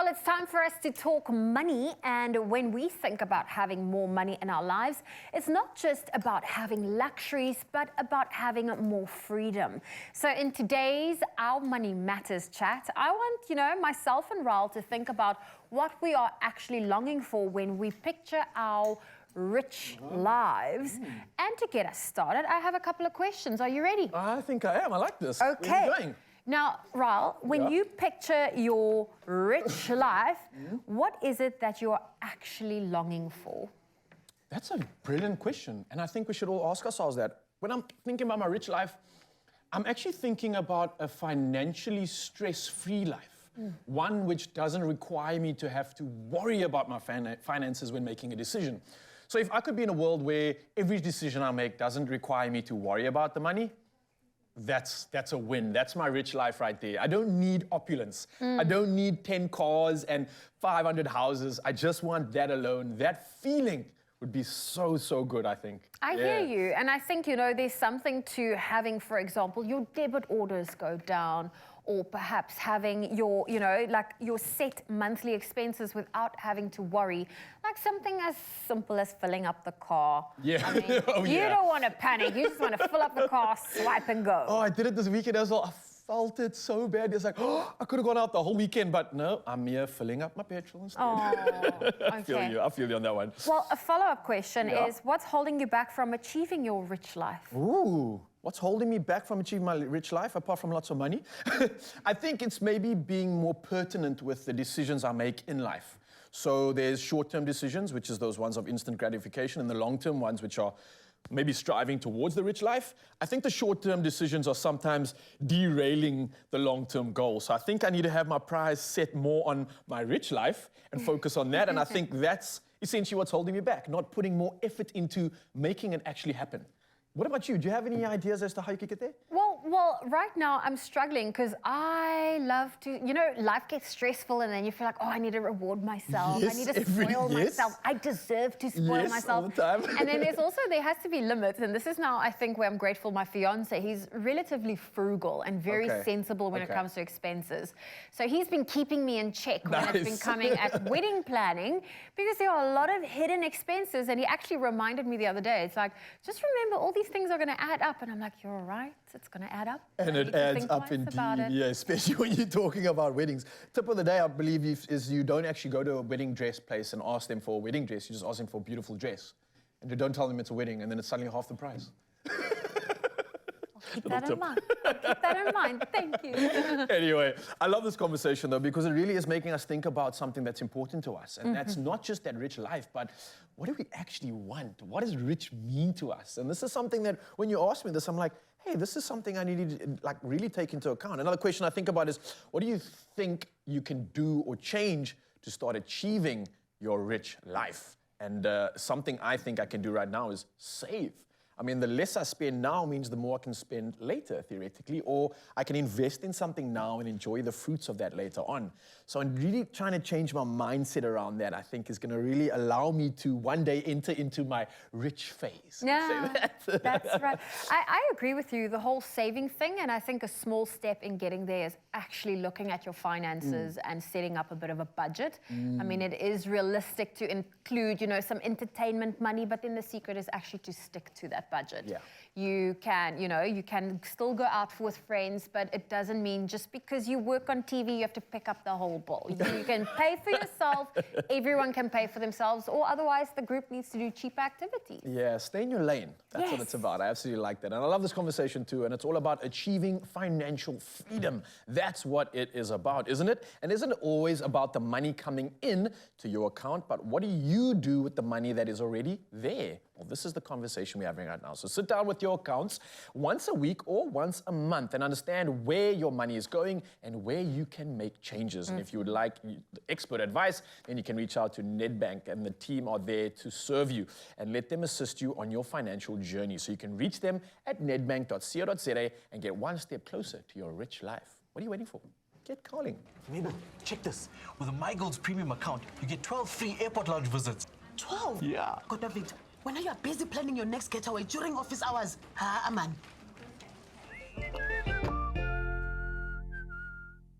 it's time for us to talk money. And when we think about having more money in our lives, it's not just about having luxuries, but about having more freedom. So in today's Our Money Matters chat, I want, myself and Raul to think about what we are actually longing for when we picture our rich lives. And to get us started, I have a couple of questions. Are you ready? I think I am. I like this. Okay. Where are you going? Now, Raul, when you picture your rich life, what is it that you're actually longing for? That's a brilliant question. And I think we should all ask ourselves that. When I'm thinking about my rich life, I'm actually thinking about a financially stress-free life. One which doesn't require me to have to worry about my finances when making a decision. So if I could be in a world where every decision I make doesn't require me to worry about the money, that's a win. That's my rich life right there. I don't need opulence. I don't need 10 cars and 500 houses. I just want that alone. That feeling would be so, so good, I think. I hear you. And I think, there's something to having, for example, your debit orders go down, or perhaps having your, your set monthly expenses without having to worry. Like something as simple as filling up the car. Yeah. I mean, you don't want to panic. You just want to fill up the car, swipe and go. Oh, I did it this weekend as well. I felt it so bad. It's like, I could have gone out the whole weekend, but no, I'm here filling up my petrol instead. Oh, okay. I feel you on that one. Well, a follow-up question is, what's holding you back from achieving your rich life? Ooh, what's holding me back from achieving my rich life, apart from lots of money? I think it's maybe being more pertinent with the decisions I make in life. So there's short-term decisions, which is those ones of instant gratification, and the long-term ones, which are maybe striving towards the rich life. I think the short-term decisions are sometimes derailing the long-term goal. So I think I need to have my prize set more on my rich life and focus on that. And I think that's essentially what's holding me back, not putting more effort into making it actually happen. What about you? Do you have any ideas as to how you could get there? Well, right now I'm struggling because I love to, life gets stressful and then you feel like, I need to reward myself. Yes, I need to spoil myself. I deserve to spoil myself. All the time. And then there has to be limits. And this is now, I think, where I'm grateful my fiance, he's relatively frugal and very sensible when it comes to expenses. So he's been keeping me in check when it's been coming at wedding planning, because there are a lot of hidden expenses. And he actually reminded me the other day, it's like, just remember all these things are going to add up. And I'm like, you're right. It's going to add up. And it adds up indeed, yeah, especially when you're talking about weddings. Tip of the day, I believe, is you don't actually go to a wedding dress place and ask them for a wedding dress. You just ask them for a beautiful dress. And you don't tell them it's a wedding, and then it's suddenly half the price. Keep that in mind. Keep that in mind. Thank you. Anyway, I love this conversation, though, because it really is making us think about something that's important to us. And that's not just that rich life, but what do we actually want? What does rich mean to us? And this is something that when you ask me this, I'm like, hey, this is something I need to really take into account. Another question I think about is, what do you think you can do or change to start achieving your rich life? And something I think I can do right now is save. I mean, the less I spend now means the more I can spend later, theoretically, or I can invest in something now and enjoy the fruits of that later on. So I'm really trying to change my mindset around that. I think is going to really allow me to one day enter into my rich phase. Yeah, that's right. I agree with you, the whole saving thing, and I think a small step in getting there is actually looking at your finances and setting up a bit of a budget. I mean, it is realistic to include, some entertainment money, but then the secret is actually to stick to that budget. Yeah. You can still go out with friends, but it doesn't mean just because you work on TV, you have to pick up the whole bill. You can pay for yourself, everyone can pay for themselves, or otherwise the group needs to do cheap activities. Yeah, stay in your lane. That's what it's about. I absolutely like that. And I love this conversation too, and it's all about achieving financial freedom. That's what it is about, isn't it? And isn't it always about the money coming in to your account, but what do you do with the money that is already there? Well, this is the conversation we're having right now. So sit down with your accounts once a week or once a month and understand where your money is going and where you can make changes. And if you would like expert advice, then you can reach out to NEDBANK, and the team are there to serve you and let them assist you on your financial journey. So you can reach them at nedbank.co.za and get one step closer to your rich life. What are you waiting for? Get calling. Mabel, check this. With a MyGold's premium account, you get 12 free airport lounge visits. 12? Yeah. God, David, when are you busy planning your next getaway during office hours? Man.